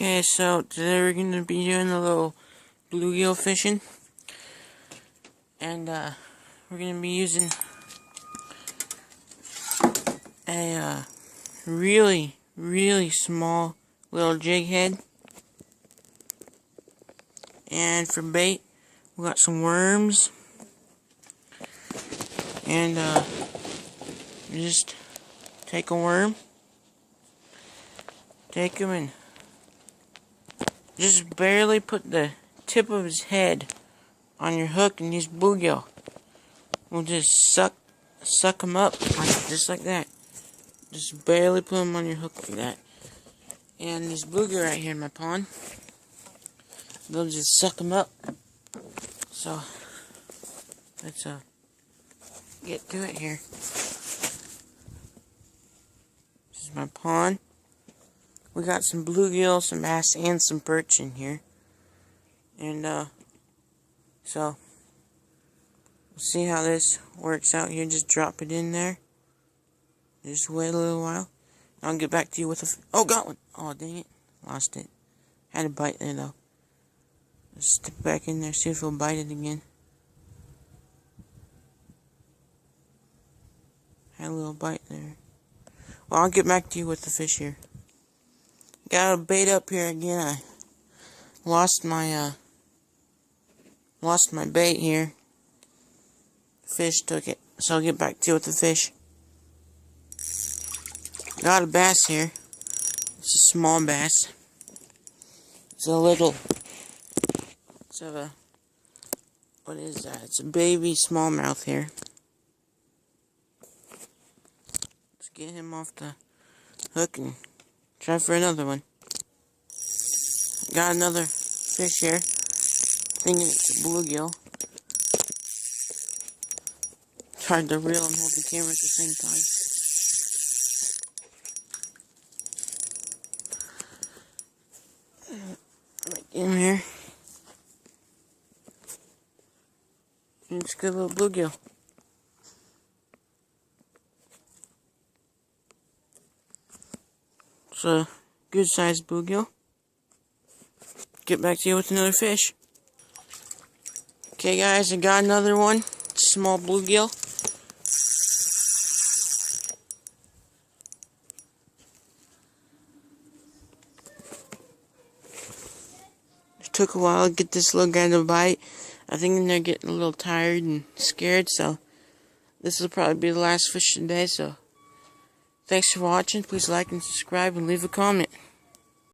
Okay, so today we're going to be doing a little bluegill fishing, and we're going to be using a really small little jig head, and for bait we got some worms, and just take a worm, take him and just barely put the tip of his head on your hook, and these bluegill will just suck him up just like that. Just barely put them on your hook like that. And this bluegill right here in my pond, they'll just suck them up. So let's get to it here. This is my pond. We got some bluegill, some bass, and some perch in here. And so we'll see how this works out here. Just drop it in there. Just wait a little while. I'll get back to you with oh, got one. Oh, dang it. Lost it. Had a bite there, though. Let's stick it back in there, see if it'll bite it again. Had a little bite there. Well, I'll get back to you with the fish here. Got a bait up here again. I lost my bait here. Fish took it, so I'll get back to you with the fish. Got a bass here. It's a small bass. It's a what is that? It's a baby smallmouth here. Let's get him off the hook and try for another one. Got another fish here. Thinking it's a bluegill. It's hard to reel and hold the camera at the same time. Right in here. And it's a good little bluegill. It's a good sized bluegill. Get back to you with another fish. Okay guys, I got another one. Small bluegill. It took a while to get this little guy to bite. I think they're getting a little tired and scared, so this will probably be the last fish today. So thanks for watching. Please like and subscribe and leave a comment.